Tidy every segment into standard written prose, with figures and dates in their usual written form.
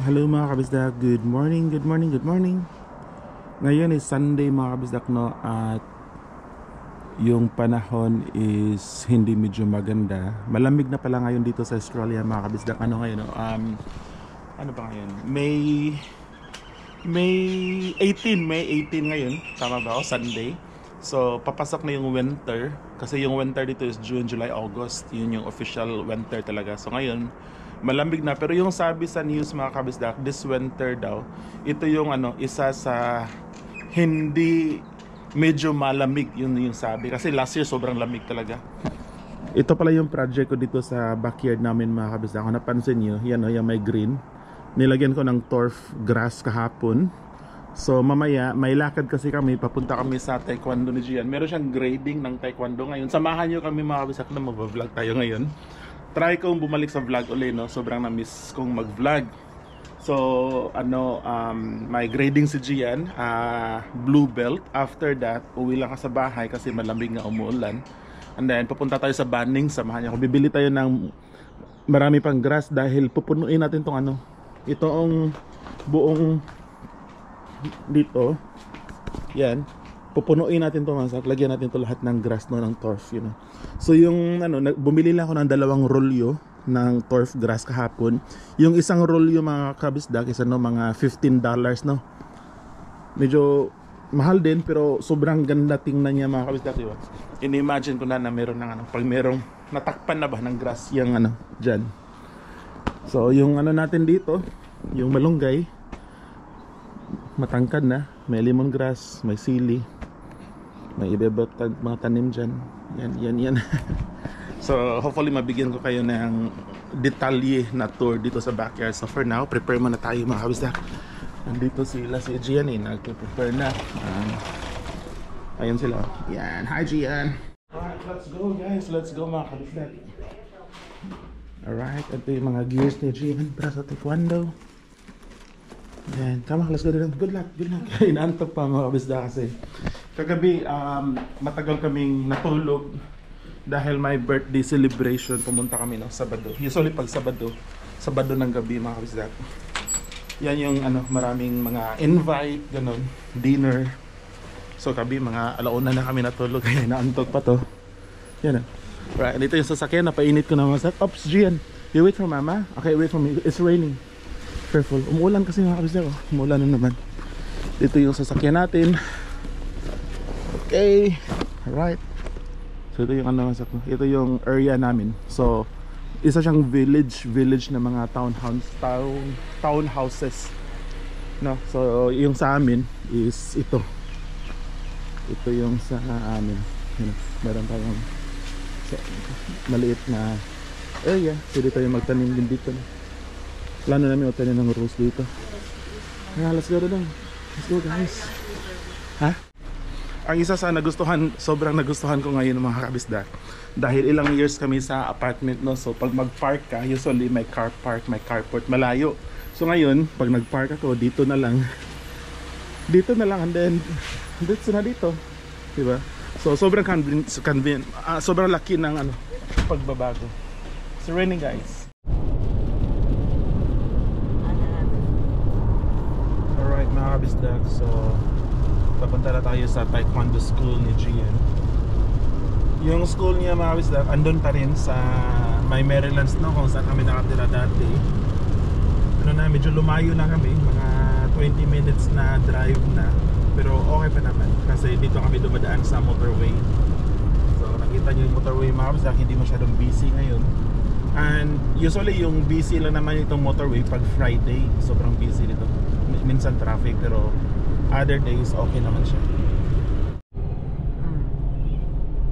Hello mga kabisdak, good morning, good morning, good morning. Ngayon is Sunday mga kabisdak, no? At yung panahon is hindi medyo maganda. Malamig na pala ngayon dito sa Australia mga kabisdak. Ano ngayon, no? Ano ba ngayon? May 18 ngayon. Tama ba ako? Sunday. So papasok na yung winter. Kasi yung winter dito is June, July, August. Yun yung official winter talaga. So ngayon malamig na, pero yung sabi sa news mga kabisdak, this winter daw, ito yung isa sa hindi medyo malamig, yun yung sabi, kasi last year sobrang lamig talaga. Ito pala yung project ko dito sa backyard namin mga kabisdak. Kung napansin nyo, yan o, yung may green, nilagyan ko ng turf grass kahapon. So mamaya may lakad kasi kami, papunta kami sa taekwondo ni Gian. Meron siyang grading ng taekwondo ngayon. Samahan nyo kami mga kabisdak na mag-vlog tayo ngayon. Try kong bumalik sa vlog ulit, no? Sobrang na-miss kong mag-vlog. So, may grading si Gian, blue belt. After that, uwi lang ka sa bahay kasi malamig nga umuulan. And then, pupunta tayo sa Banning, samahan niya ako. Bibili tayo ng marami pang grass dahil pupunuin natin tong itong buong dito. Yan. Pupunuin natin to masak, lagyan natin to lahat ng grass, no, ng turf, you know. So yung bumili lang ako ng 2 rolyo ng turf grass kahapon. Yung isang rolyo mga kabisdak is mga $15, no. Medyo mahal din pero sobrang ganda tingnan niya mga kabisdak, diba? Ini-imagine ko na meron ng pag merong natakpan na ba ng grass yung diyan. So yung natin dito, yung malunggay matangkad na, may lemongrass, may sili, may iba-ibang mga tanim dyan. Yan. So hopefully mabigyan ko kayo ng detalye na tour dito sa backyard. So for now, prepare muna tayo mga kabisdak. Nandito si Gian nagpe-prepare na. Ayun sila. Yan, hi Gian. Alright, let's go guys. Let's go mga kabisdak. Alright, ito yung mga gears ni Gian para sa taekwondo. Yan, tama, let's go din. Good luck. Inaantok pa mga kabisdak kasi kagabi matagal kaming natulog dahil may birthday celebration. Pumunta kami ng Sabado. Usually pag Sabado ng gabi mga kabisdak. Yan yung maraming mga invite, ganun, dinner. So gabi mga alauna na kami natulog kaya inaantok pa to. Yan. Right, dito yung sasakyan, napainit ko na mga sasakyan. Ops, Gian, you wait for mama? Okay, wait for me. It's raining. Careful. Umuulan kasi mga kabisdak. Umuulan na naman. Dito yung sasakyan natin. Okay. Alright. So ito yung ito yung area namin. So isa siyang village na mga townhouses. No? So yung sa amin is ito. Ito yung sa amin. Meron tayong maliit na area. Pwede tayo magtanim din dito. Plano namin magtanim ng rose dito. Let's go doon. Let's go guys. Ha? Ang isa sa sobrang nagustuhan ko ngayon mga kabisdak, dahil ilang years kami sa apartment, no. So pag mag-park ka, usually may car park, may carport malayo. So ngayon, pag nag-park ako, dito na lang and then dito. Diba? So sobrang convenient, sobrang laki ng pagbabago. It's raining guys. Alright mga kabisdak, so papunta na tayo sa taekwondo school ni Gian. Yung school niya mga kabisdak, andun pa rin sa may Marylands, no, kung saan kami nakatira dati. Medyo lumayo na kami, mga 20 minutes na drive na, pero okay pa naman kasi dito kami dumadaan sa motorway. So nakita niyo yung motorway mga kabisdak, hindi masyadong busy ngayon. And usually yung busy lang naman itong motorway pag Friday, sobrang busy dito. Minsan traffic, pero other days okay naman siya.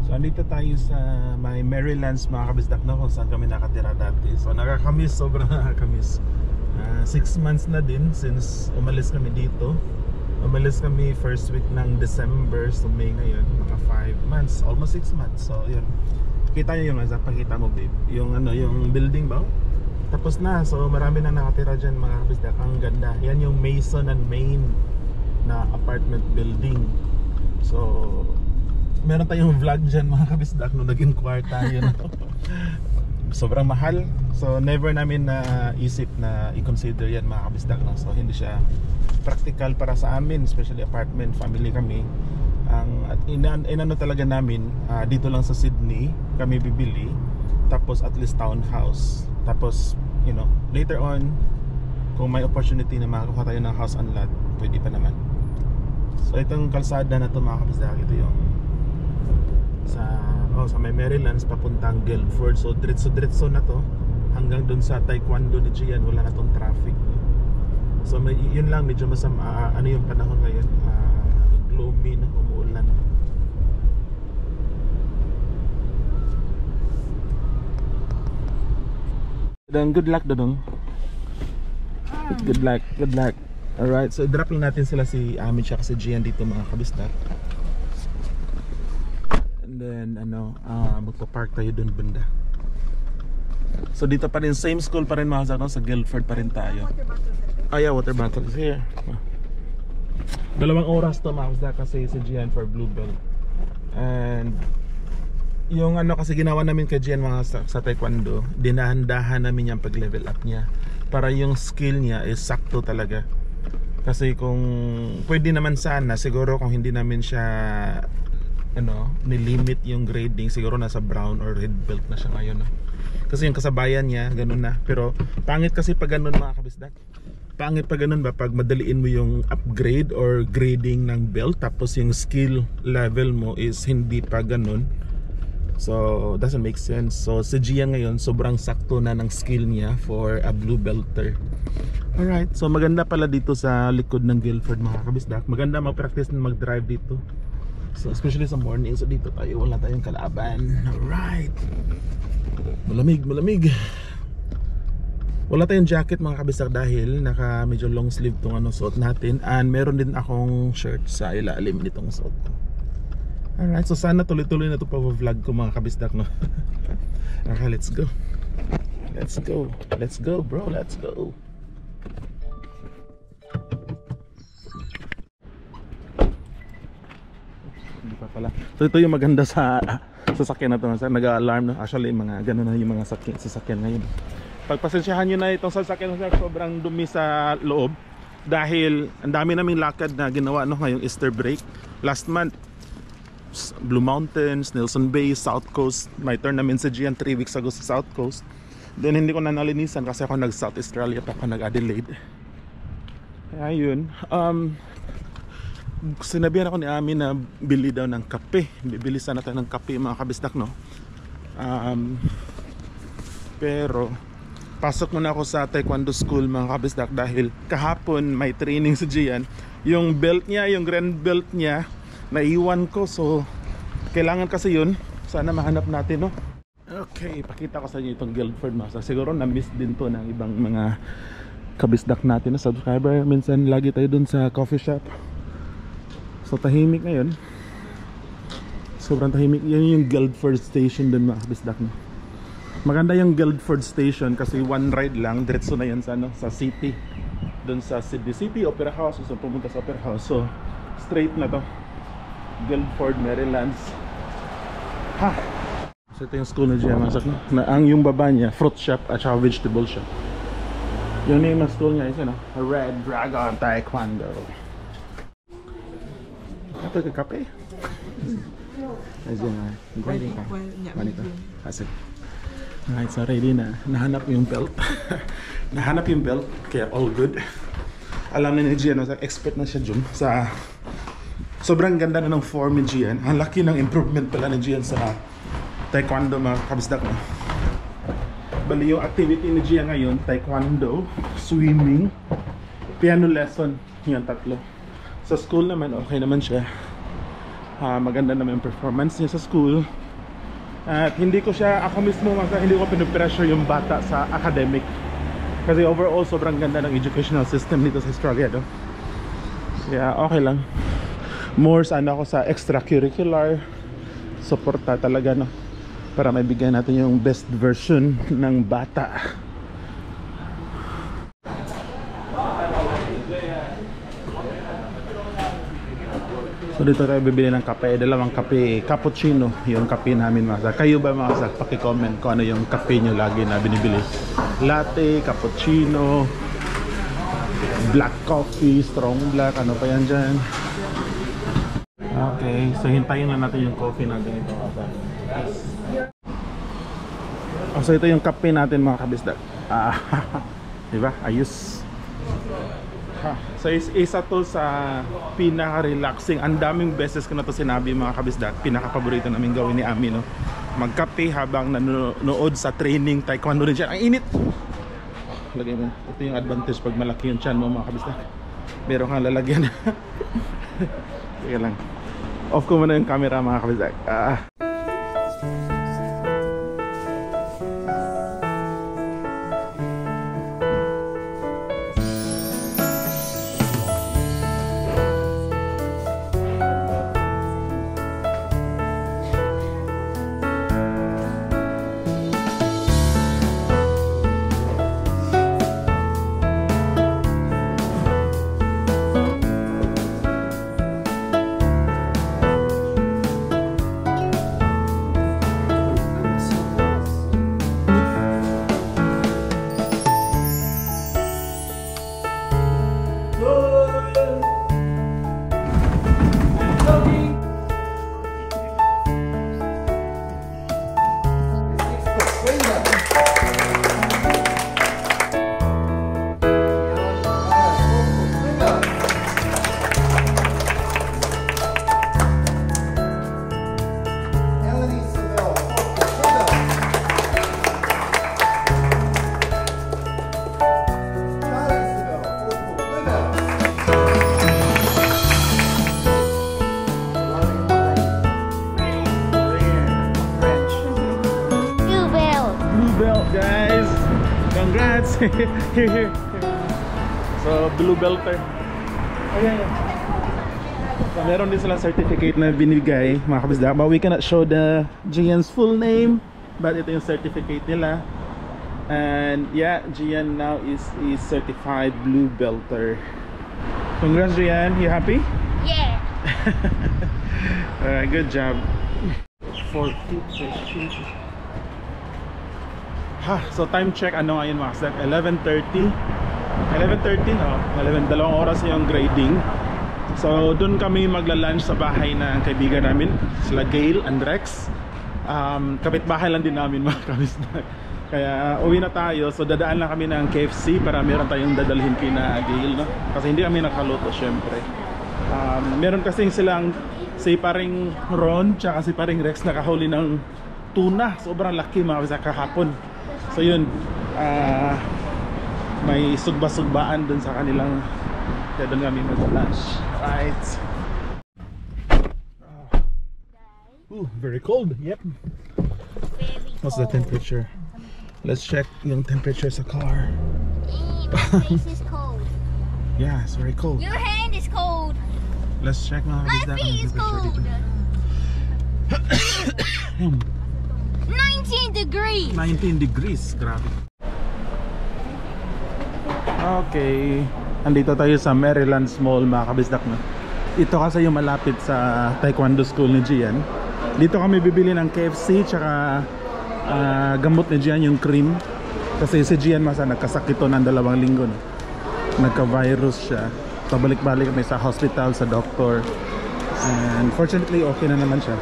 So andito tayo sa may Marylands mga kabisdak, no, kung saan kami nakatira dati. So nakakamiss, sobrang nakakamiss. 6 months na din since umalis kami dito. Umalis kami first week ng December, so May ngayon, mga 5 months, almost 6 months. So yun, kita nyo yung pakita mo babe, yung yung building ba? Tapos na, so marami na nakatira dyan mga kabisdak. Ang ganda, yan yung Mason and Main na apartment building. So meron tayong vlog dyan mga kabisdak nung nag-inquire tayo. sobrang mahal. So never namin na isip na i-consider yan mga kabisdak, no? So hindi siya practical para sa amin, especially apartment family kami. At inano talaga namin, dito lang sa Sydney kami bibili, tapos at least townhouse, tapos you know, later on kung may opportunity na makakuha tayo ng house and lot, pwede pa naman. So itong kalsada na to mga kabisdak, ito yung sa may Marylands papuntang Guildford. So diretso na to hanggang dun sa Taekwondo ni Gian, wala na tong traffic. So yun lang, medyo masama, ano yung panahon ngayon, gloomy na, umuulan. Dan good luck Dodong. Good luck. Alright, so drop lang natin sila si Ami at si Gian dito mga kabisdak. And then magpa-park tayo dun banda. So dito pa rin, same school pa rin mga kabisdak, no? Sa Guildford pa rin tayo. Water bottle is here. 2 oras to mga kabisdak kasi si Gian for Blue Belt. And yung kasi ginawa namin kay Gian mga sa Taekwondo, dinahandahan namin yung pag-level up niya para yung skill niya is sakto talaga. Kasi kung pwede naman sana, siguro kung hindi namin siya nilimit yung grading, siguro nasa brown or red belt na siya ngayon, no? Kasi yung kasabayan niya ganun na. Pero pangit kasi pag ganun mga kabisdak. Pangit pag ganun ba, pag madaliin mo yung upgrade or grading ng belt, tapos yung skill level mo is hindi pa ganun. So doesn't make sense. So si Gian ngayon sobrang sakto na ng skill niya for a blue belter. Alright, so maganda pala dito sa likod ng Guildford mga kabisdak. Maganda mag-practice na mag-drive dito. So especially sa morning, so dito tayo, wala tayong kalaban. Alright, malamig. Wala tayong jacket mga kabisdak dahil naka medyo long sleeve tong suot natin. And meron din akong shirt sa ilalim nitong suot ko. Alright, so sana tuloy-tuloy na ito pa-vlog ko mga kabisdak, no? Okay, let's go bro, let's go. Hindi pa pala. So ito yung maganda sa sasakyan na ito, nag-alarm, no? Actually mga ganun na yung mga sasakyan ngayon. Pagpasensyahan nyo na itong sasakyan, sobrang dumi sa loob dahil ang dami naming lakad na ginawa, no, ngayong Easter break. Last month Blue Mountains, Nelson Bay, South Coast. May turn namin sa Gian 3 weeks ago sa South Coast. Then hindi ko na nalinisan kasi ako nag-South Australia pa ako nag-Adelaide. Kaya yun, sinabihan ako ni Ami na bili daw ng kape. Bibili sana tayo ng kape mga kabisdak, no? Pero pasok muna ako sa Taekwondo school mga kabisdak dahil kahapon may training sa Gian. Yung belt niya, yung grand belt niya, naiwan ko, so kailangan kasi yun. Sana mahanap natin, no? Okay, pakita ko sa inyo itong Guildford Master. Siguro na-miss din to ng ibang mga kabisdak natin na subscriber. Minsan lagi tayo dun sa coffee shop. So tahimik ngayon. Sobrang tahimik. Yan yung Guildford Station dun mga kabisdak, no? Maganda yung Guildford Station kasi one ride lang, diretso na yan sa, sa city. Dun sa Sydney City Opera House. So pumunta sa Opera House, so straight na to Guildford, Marylands. So ito yung school na Gian Masak, no? Na ang yung baba niya, fruit shop at saka vegetable shop. Yung name ng school niya is Red Dragon Taekwondo. Ito yung kape. Grading ka. Manito. Kasi alright, so ready na. Nahanap yung belt. Nahanap yung belt, kaya all good. Alam na ni Gian, expert na siya dyan sa sobrang ganda na ng form ni Gian. Ang laki ng improvement pala ni Gian sa Taekwondo mga kabisdak, no? Bali yung activity ni Gian ngayon, Taekwondo, swimming, piano lesson, yung tatlo. Sa school naman, okay naman siya. Maganda naman yung performance niya sa school. At hindi ko siya, ako mismo, hindi ko pinipressure yung bata sa academic. Kasi overall, sobrang ganda ng educational system dito sa Australia, no? Kaya okay lang. More sana ako sa extracurricular, suporta talaga, no? Para maibigay natin yung best version ng bata. So dito tayo bibili ng kape, dalawang kape, cappuccino, yung kape namin mga. Kayo ba mga sak, paki-comment kung ano yung kape nyo lagi na binibili. Latte, cappuccino, black coffee, strong black, ano pa yan dyan. Okay, so hintayin na natin yung coffee natin ito mga. So ito yung kape natin mga kabisdak. Diba? Ayos. So isa to sa pinaka-relaxing. Ang daming beses ko na to sinabi mga kabisdak. Pinaka-paborito namin gawin ni Ami, no? Magkape habang nanonood sa training taekwondo rin siya. Ang init! Lagay mo. Ito yung advantage pag malaki yung chan mo mga kabisdak. Meron kang lalagyan. Sige lang. Off ko muna yung camera mga kabisdak. Guys, congrats! Here. So, blue belter. Ayan. So, meron din silang certificate na binigay mga kabisdak. But we cannot show the Gian's full name. But ito yung certificate nila. And yeah, Gian now is a certified blue belter. Congrats, Gian. You happy? Yeah. Alright, good job. 40. So time check ano ngayon mga kasdak, 11:30 no? 11, 2 oras yung grading. So dun kami magla-lunch sa bahay ng kaibigan namin, sila Gail and Rex. Kapitbahay lang din namin mga kabisdak. Kaya uwi na tayo, so dadaan lang kami ng KFC para meron tayong dadalhin kina Gail, no? Kasi hindi kami nakaluto syempre. Meron kasing silang si paring Ron tsaka si paring Rex nakahuli ng tuna, sobrang laki mga kabisdak kahapon. So yun, may sugba-sugbaan dun sa kanilang, kaya dun kami mag-lunch. Right. Ooh, very cold. Yep. What's the temperature? Let's check yung temperature sa car. My face is cold. Yeah, it's very cold. Your hand is cold. Let's check mga My feet is cold. 19 degrees. 19 degrees, grabe. Okay, andito tayo sa Maryland's Mall mga kabisdak, no? Ito kasi yung malapit sa taekwondo school ni Gian. Dito kami bibili ng KFC tsaka gamot ni Gian, yung cream. Kasi si Gian masa nagkasakit to ng 2 linggo, no? Nagka-virus siya. Pabalik-balik kami sa hospital, sa doctor. And fortunately okay na naman siya.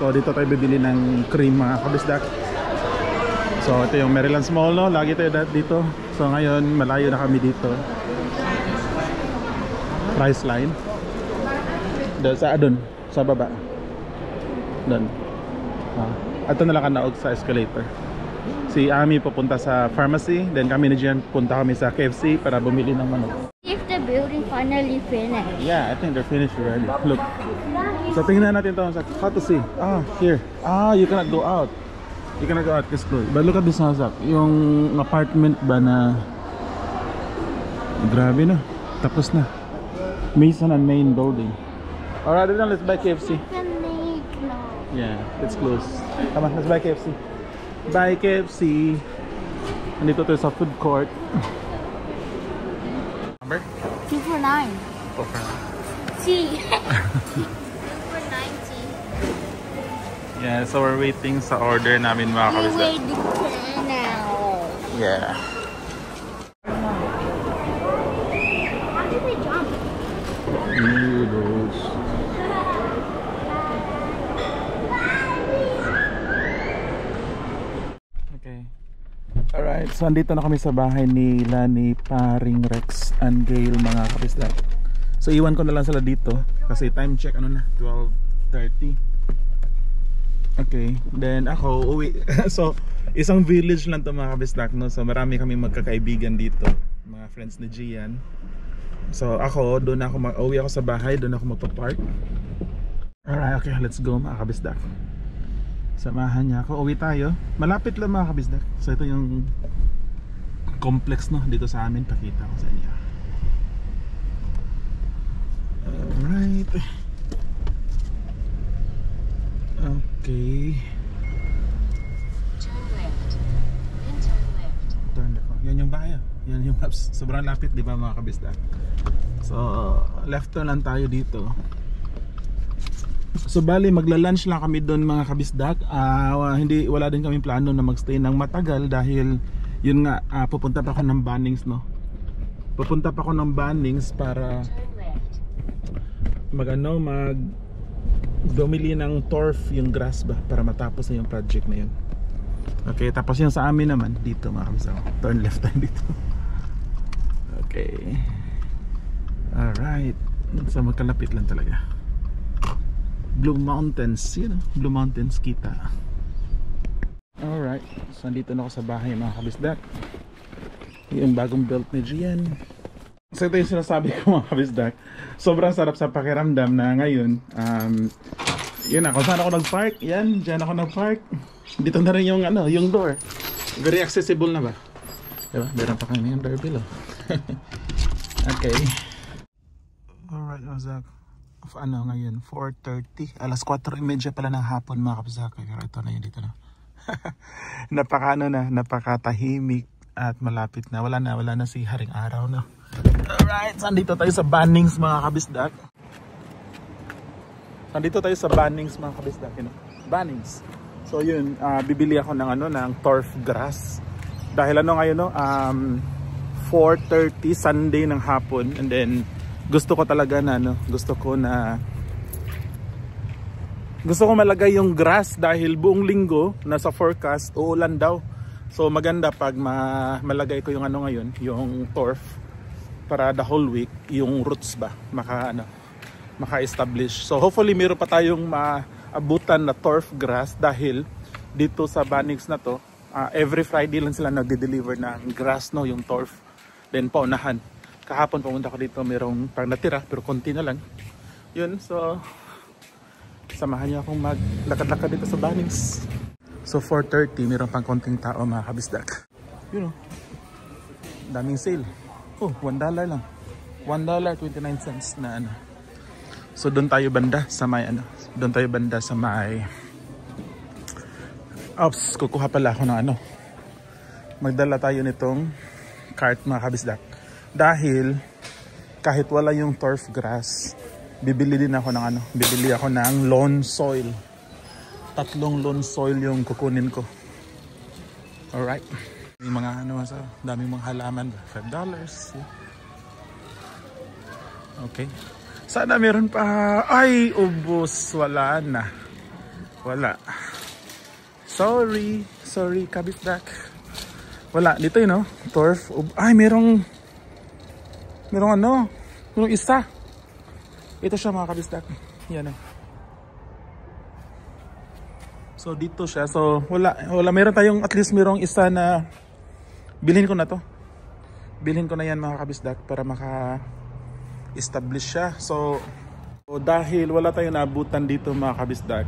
So dito tayo bibili ng cream mga kabisdak. So ito yung Maryland's Mall, no? Lagi tayo dito. So ngayon malayo na kami dito. Price line doon sa baba doon. Ito na lang kanaog sa escalator. Si Ami pupunta sa pharmacy, then kami na dyan punta kami sa KFC para bumili ng manok. If the building finally finished. Yeah, I think they're finished already. Look. So tingnan natin to, how to see. Here. You cannot go out. You cannot go out, it's closed. But look at this house. Yung apartment ba na grabe na. Tapos na. Mason and main building. Alright, then let's buy KFC. Yeah, it's closed. Come on, let's buy KFC. Buy KFC. Nandito tayo sa food court. Number? 2 for $9. 2 for $9. For 90. Yeah, so we're waiting sa order namin mga You kabisdak. wait now. Yeah. How did we jump? Noodles. Okay. Alright, so andito na kami sa bahay nila ni paring Rex and Gail mga kabisdak. So iwan ko na lang sila dito kasi time check ano na 12:30. Okay, then ako uwi. So isang village lang to mga kabisdak, no? So marami kami magkakaibigan dito, mga friends ni Gian. So ako doon ako uwi ako sa bahay, doon ako magpa-park. Alright, okay, let's go mga kabisdak. Samahan niya ako, uwi tayo. Malapit lang mga kabisdak. So ito yung complex, no, dito sa amin, pakita ko sa inyo. Alright. Okay. Turn left. Then turn left. Turn left. Yan yung bahay. Yan yung maps. Sobrang lapit, di ba mga kabisdak? So left turn lang tayo dito. So bali magla-lunch lang kami doon mga kabisdak. Wala din kami plano na magstay ng matagal dahil yun nga, pupunta pa ako ng Bunnings, no. Pupunta pa ako ng Bunnings para bumili ng turf, yung grass ba, para matapos na yung project na yun. Okay, tapos yung sa amin naman dito mga kabisdak. Turn left tayo dito. Okay. Alright. So magkalapit lang talaga. Blue Mountains, yun, Blue Mountains kita. Alright, so nandito na ako sa bahay mga kabisdak. Yung bagong built ni Gian. So ito yung sinasabi ko mga kabisdak. Sobrang sarap sa pakiramdam na ngayon yun na, kung saan ako nag-park, yan, dyan ako nag-park. Dito na rin yung yung door. Very accessible na ba? Diba? Meron pa kami yung doorbell, oh. Okay. Alright, Ozak. Ngayon 4:30, alas 4:30 pala ng hapon mga kabisdak. Pero ito na yun, dito na. Napakatahimik at malapit na. Wala na si Haring Araw na. Alright, so andito tayo sa Bunnings mga kabisdak. Andito tayo sa Bunnings mga kabisdak, you know? Bunnings. So yun, bibili ako ng turf grass. Dahil ngayon, no, 4:30 Sunday ng hapon, and then gusto ko talaga gusto ko malagay yung grass dahil buong linggo nasa forecast uulan daw. So maganda pag malagay ko yung ngayon, yung turf, para the whole week yung roots ba maka-establish. So hopefully meron pa tayong maabutan na turf grass dahil dito sa Bunnings na to, every Friday lang sila nagde-deliver ng grass, no, yung turf. Then paunahan. Kahapon pumunta ko dito, merong pang natira pero konti na lang. Yun, so samahan niyo akong maglakad-lakad dito sa Bunnings. So 4:30, meron pang konting tao mga kabisdak. You know, daming sale. Oh, $1 lang. $1.29 na So doon tayo banda sa may Ops, kukuha pala ako ng magdala tayo nitong cart mga kabisdak. Dahil kahit wala yung turf grass, bibili ako ng lawn soil. 3 lawn soil yung kukunin ko. Alright. May mga daming mga halaman. $5. Yeah. Okay. Sana meron pa. Ay, ubos. Wala na. Wala. Sorry kabisdak. Wala. Dito yun, no? Turf. Ay, merong isa. Ito siya mga kabisdak. Yan, So dito siya. So wala meron tayong at least merong isa na bilhin ko na to. Bilhin ko na yan mga kabisdak para maka-establish siya. So dahil wala tayong naabutan dito mga kabisdak,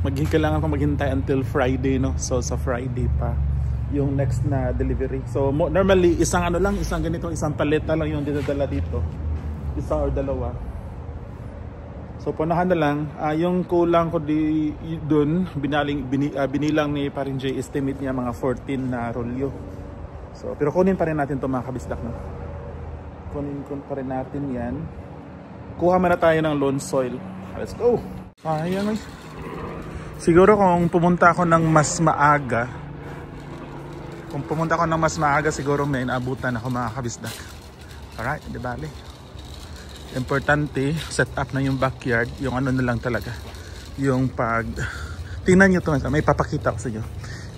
kailangan ko maghintay until Friday, no. So sa Friday pa yung next na delivery. So normally isang paleta lang yung dinadala dito. Isa or dalawa. So punahan na lang. Yung kulang ko doon, binilang ni Paring J, estimate niya mga 14 na rolyo. So pero kunin pa rin natin to mga kabisdak, no. Kunin pa rin natin yan. kuha muna tayo ng lawn soil. Let's go. Ayan eh. Siguro kung pumunta ako ng mas maaga, siguro may naabutan ako mga kabisdak. Alright, di bali. Importante, set up na yung backyard. Yung ano na lang talaga. Yung pag... Tingnan nyo ito. May papakita ko sa inyo.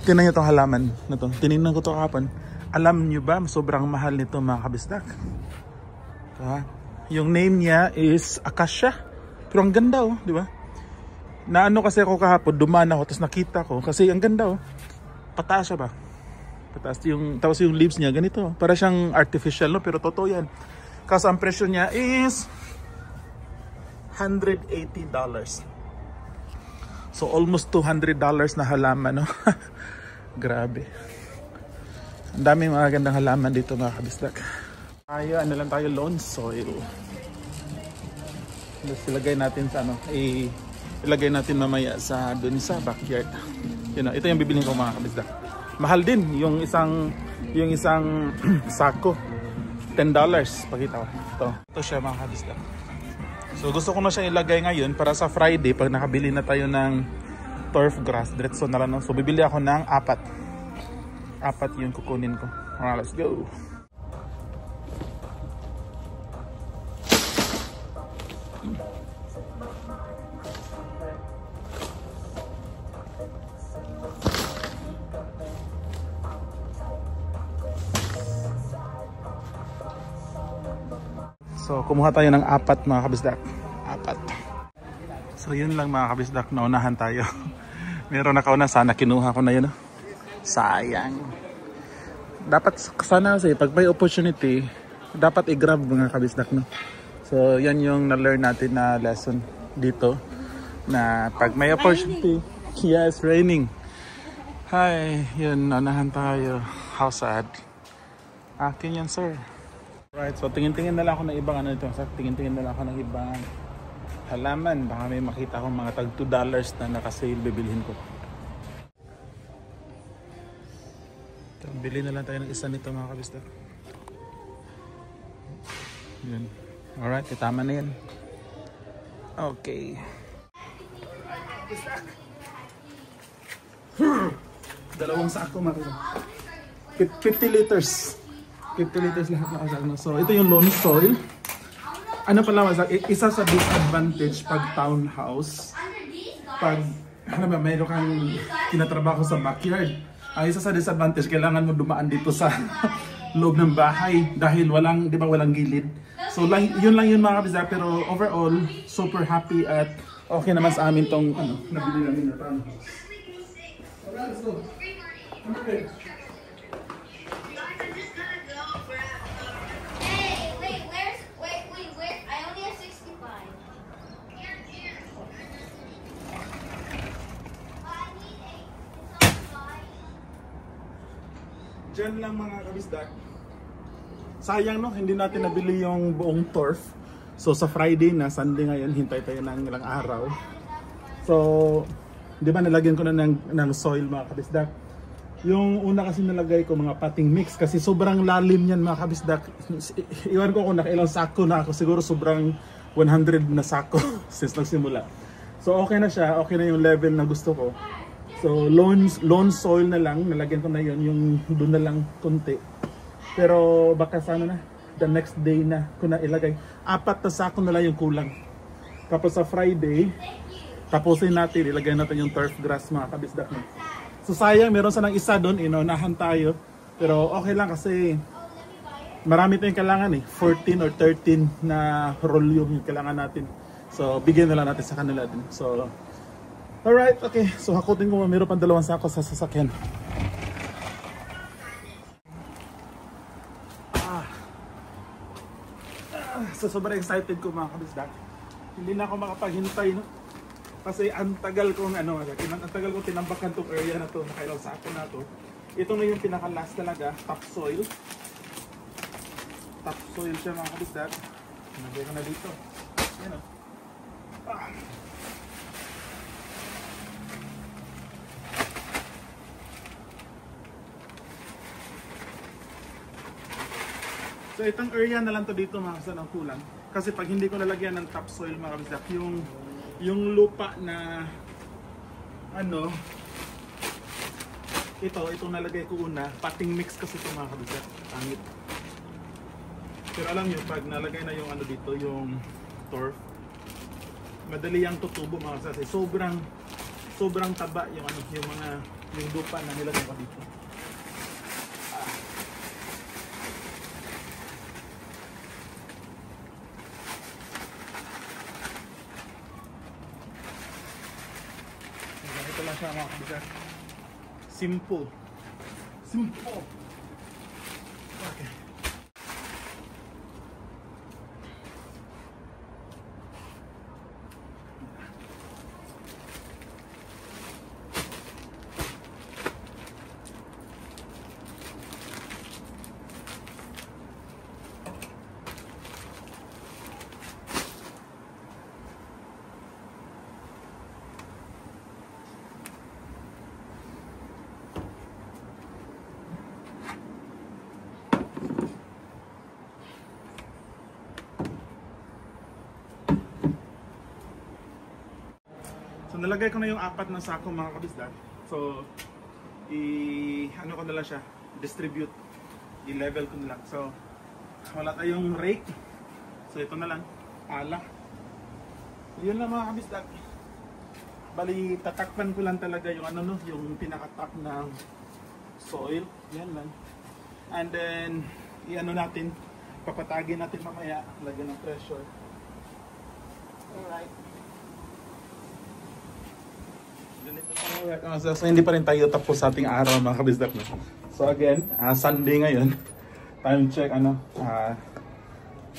Tingnan nyo itong halaman na ito. Tinignan ko ito kahapon. Alam nyo ba, sobrang mahal nito mga kabisdak. Yung name niya is Acacia. Pero ang ganda oh, di ba? Naano kasi ako kahapon, dumaan ako, tapos nakita ko. Kasi ang ganda oh. Pataas siya ba? Pataas yung, tapos yung leaves niya, ganito. Para siyang artificial no, pero totoo yan. Kasi ang presyo niya is $180. So almost $200 na halaman no. Grabe. Ang daming mga gandang halaman dito mga kabisdak. Tayo, ano lang tayo, lawn soil. Ilagay natin sa ano, ilagay natin mamaya sa dun sa backyard. Yun, ito yung bibilhin ko mga kabisdak. Mahal din yung isang sako. $10. Pakita ko. Ito siya mga kabisdak. So gusto ko na siya ilagay ngayon para sa Friday pag nakabili na tayo ng turf grass. Diretso na lang. So bibili ako ng 4 yung kukunin ko. Alright, let's go. So kumuha tayo ng 4 mga kabisdak. 4. So yun lang mga kabisdak, naunahan tayo. Meron na kauna, sana kinuha ko na yun. Sayang. Dapat sana kasi pag may opportunity, dapat i-grab mga kabisdak no. So yan yung na-learn natin na lesson dito. Na pag may opportunity, yes, raining. Hi, yun, naunahan tayo. How sad. Akin yan sir. Right, so tingin-tingin na lang ako ng ibang ano ito. Tingin-tingin na lang ako ng ibang halaman. Baka may makita akong mga tag $2 na naka-sale, bibilhin ko. So, bili na lang tayo ng isa nito mga kabisdak. Yun. Alright, tama na yan. Okay. Dalawang sako mga kabisdak. 50 liters. 50 liters lahat na kasal. So ito yung lawn soil. Ano pala masak, isa sa disadvantage pag townhouse, pag ano ba, mayroon kang tinatrabaho sa backyard, ang isa sa disadvantage, kailangan mo dumaan dito sa loob ng bahay dahil walang, di ba, walang gilid. So yun lang yun mga kabisdak, pero overall super happy at okay naman sa amin tong ano, nabili namin na townhouse. Alright, let's go. Okay. Diyan lang mga kabisdak. Sayang no, hindi natin nabili yung buong turf. So sa Friday na, Sunday ngayon, hintay tayo ng ilang araw. So, di ba nalagyan ko na ng soil mga kabisdak. Yung una kasi nalagay ko mga potting mix kasi sobrang lalim yan mga kabisdak. Iwan ko kung nakailang sako na ako, siguro sobrang 100 na sako since nagsimula. So okay na siya, okay na yung level na gusto ko. So lawn soil na lang, nalagyan ko na yun, yung doon na lang konti. Pero baka sana na, the next day na ko na ilagay. 4 na sako na lang yung kulang. Tapos sa Friday, tapusin natin, ilagay natin yung turf grass mga kabisdak. So sayang, meron sanang isa doon, inunahan tayo. Pero okay lang kasi marami tayong kailangan 14 or 13 na roll yung kailangan natin. So bigyan na lang natin sa kanila din. So alright, okay. So hakutin ko, mayroon pang 2 sako sa sasakyan. So sobrang excited ko mga kabisdak. Hindi na ako makapaghintay no. Kasi ang tagal kong tinambakan tong area na to, nakailang sako na to. Ito na yung pinaka-last talaga, topsoil. Topsoil siya mga kabisdak. Nagay ko na dito. Yan o. So itong area na lang to dito mga kasan ang kulang. Kasi pag hindi ko lalagyan ng topsoil mga kabisdak, yung lupa na ano, itong nalagay ko una, pating mix kasi ito mga kabisdak, pangit. Pero alam nyo, pag nalagay na yung ano dito, yung turf, madali yang tutubo mga kabisdak. Sobrang taba yung ano, yung lupa na nilagay ko dito. Ganito lang siya mga kabisdak. Simple. Okay. So nalagay ko na yung 4 na sako mga kabisdak. So ano ko na lang siya, distribute, i-level ko na lang. So wala tayong rake. So ito na lang, pala. So, yun lang mga kabisdak. Bali tatakpan ko lang talaga yung ano no, yung pinaka-top ng soil. Yan lang. And then i-ano natin, papatagin natin mamaya, lagyan ng pressure. Alright. Alright, so hindi pa rin tayo tapos sa ating araw mga kabisdak. So again, Sunday ngayon. Time check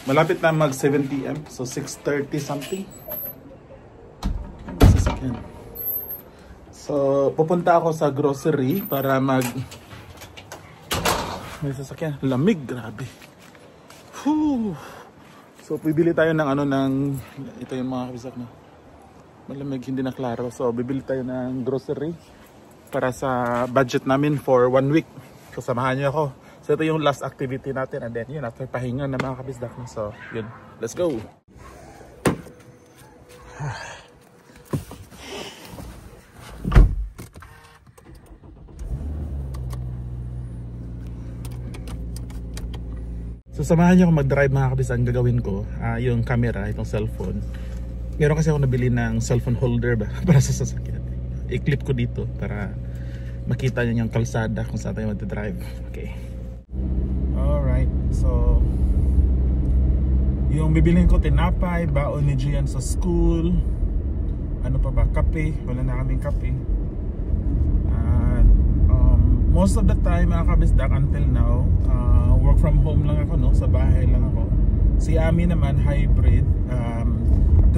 malapit na mag 7 PM. So 6:30 something. So pupunta ako sa grocery para may sasakyan. Lamig, grabe. Whew. So bibili tayo ng ito yung mga kabisdak na malamig, hindi na klaro. So bibili tayo ng grocery para sa budget namin for 1 week. So samahan niyo ako. So ito yung last activity natin, and then yun, after pahinga na mga kabisdak. So yun, let's go. So samahan niyo ako mag-drive mga kabisdak. Ang gagawin ko, yung camera, itong cellphone. Meron kasi ako nabili ng cellphone holder ba para sa sasakyan. I-clip ko dito para makita niyo yung kalsada kung saan tayo mag-drive. Okay. Alright. So yung bibilhin ko tinapay, baon ni Gian sa school. Ano pa ba? Kape. Wala na kaming kape. Most of the time mga kabisdak until now, work from home lang ako, no? Sa bahay lang ako. Si Ami naman hybrid.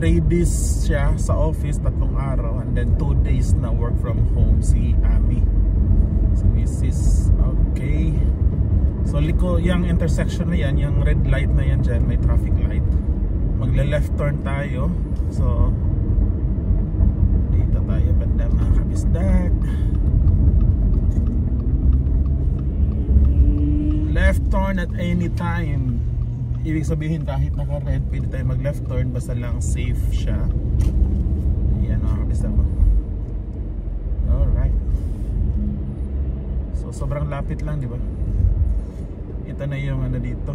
3 days siya sa office, 3 araw, and then 2 days na work from home si Ami, si Mrs. Okay. So yung intersection na yan, yung red light na yan dyan, may traffic light. Magle-left turn tayo. So dito tayo banda mga kabisdak. Left turn at any time. Ibig sabihin kahit naka-red, pwede tayo mag-left turn basta lang safe siya. Ayan mga kabisdak mo. Alright. So sobrang lapit lang, di ba? Ito na yung ano dito.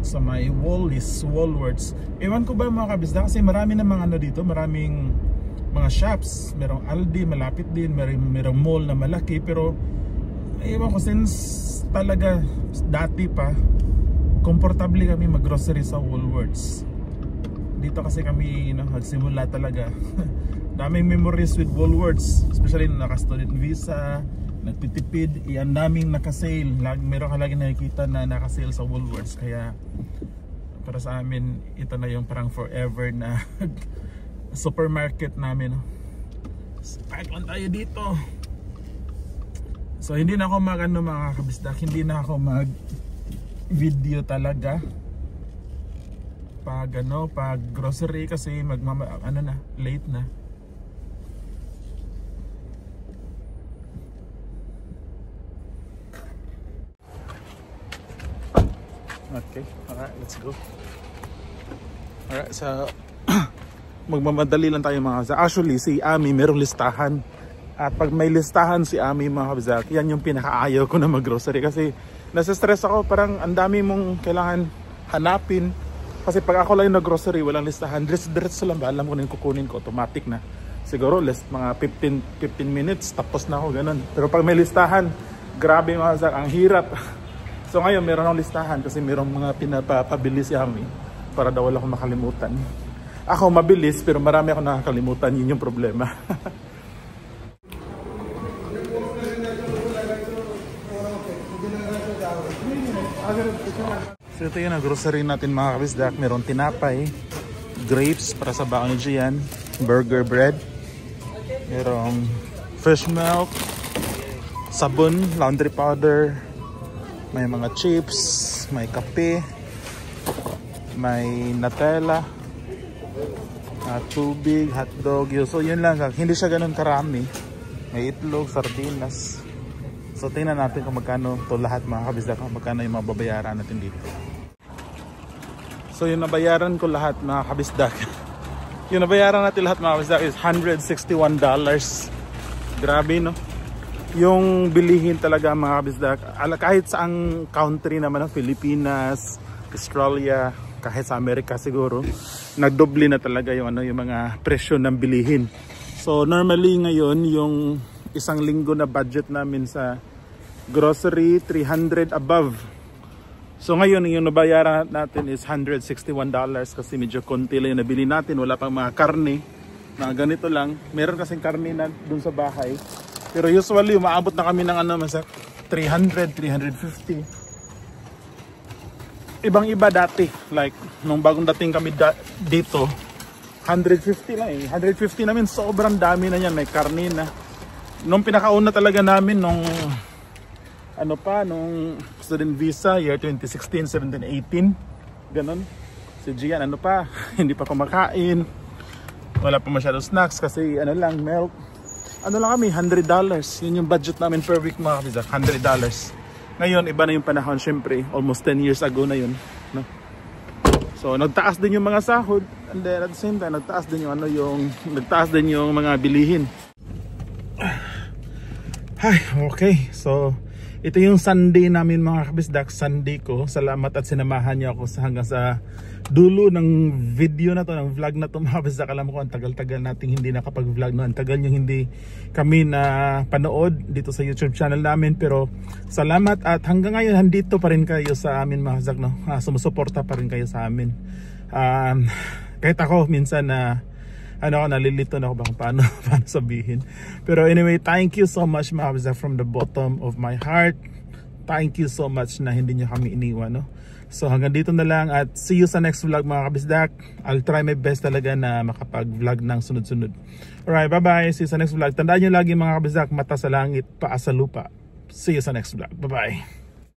Sa may Woolworths. Ewan ko ba mga kabisdak, kasi marami na mga ano dito, maraming mga shops. Merong Aldi, malapit din. Merong mall na malaki. Pero ewan ko, since talaga dati pa, komportable kami mag-grocery sa Woolworths. Dito kasi kami nagsimula talaga. Daming memories with Woolworths, especially nung naka-student visa, nagtitipid, ang daming naka-sale. Meron ka lagi nakikita na naka-sale sa Woolworths. Kaya para sa amin, ito na yung parang forever na supermarket namin. Park lang tayo dito. So hindi na ako mga kabisdak, hindi na ako video talaga pag grocery kasi late na. Okay, alright, let's go. Alright, so magmamadali lang tayo mga kabizak. Actually, si Ami merong listahan. At pag may listahan si Ami mga kabizak, yan yung pinakaayaw ko na mag-grocery. Kasi nasa-stress ako, parang ang dami mong kailangan hanapin. Kasi pag ako lang yung nag-grocery, walang listahan, diretso lang ba? Alam ko na yung kukunin ko, automatic na. Siguro mga 15 minutes, tapos na ako, ganun. Pero pag may listahan, grabe mga kabizak, ang hirap. So ngayon, meron akong listahan kasi merong mga pinapabili si Ami para daw wala akong makalimutan. Ako mabilis pero marami ako nakakalimutan, yun yung problema. So ito yung grocery natin mga kabisdak. Meron tinapay, grapes para sa baon ni Gian, burger bread, merong fresh milk, sabon, laundry powder, may mga chips, may kape, may Nutella, tubig, hotdog. So yun lang, hindi siya ganun karami. May itlog, sardinas. So tingnan natin kung magkano to lahat mga kabisdak, magkano yung mga babayaran natin dito. So yung nabayaran ko lahat mga kabisdak yung nabayaran natin lahat mga kabisdak is $161. Grabe no, yung bilihin talaga mga kabisdak. Kahit saang country naman ng Pilipinas, Australia, kahit sa Amerika siguro, nagdoble na talaga yung yung mga presyo ng bilihin. So normally ngayon yung isang linggo na budget namin sa grocery 300 above. So ngayon yung nabayaran natin is $161 kasi medyo konti lang yung nabili natin. Wala pang mga karne na ganito lang. Meron kasing karne na dun sa bahay. Pero usually umaabot na kami ng masa 300, 350. Ibang iba dati, like nung bagong dating kami dito, 150 lang eh. 150 namin, sobrang dami na yan, may karne na. Nung pinakauna talaga namin nung nung student visa year 2016, 17, 18 ganun. Si Gian hindi pa kumakain, wala pa masyadong snacks kasi lang milk. Lang kami, $100. Yun yung budget namin per week mga kabisdak, $100. Ngayon iba na yung panahon, syempre almost 10 years ago na yun, no? So nagtaas din yung mga sahod, and then at the same time nagtaas din yung mga bilihin. Ay, okay. So ito yung Sunday namin mga kabisdak, Sunday ko. Salamat at sinamahan niyo ako hanggang sa dulo ng video na to, ng vlog na to mga kabisdak. Alam ko ang tagal-tagal nating hindi nakapag-vlog, no? Ang tagal nyo hindi kami na panood dito sa YouTube channel namin. Pero salamat at hanggang ngayon handito pa rin kayo sa amin mga kabisdak, no? Sumusuporta pa rin kayo sa amin. Kahit ako minsan na nalilito na ako ba kung paano sabihin. Pero anyway, thank you so much mga kabisdak, from the bottom of my heart. Thank you so much na hindi nyo kami iniwan, no? So hanggang dito na lang at see you sa next vlog mga kabisdak. I'll try my best talaga na makapag-vlog ng sunod-sunod. Alright, bye bye. See you sa next vlog. Tandaan nyo lagi mga kabisdak, mata sa langit, paa sa lupa. See you sa next vlog. Bye bye.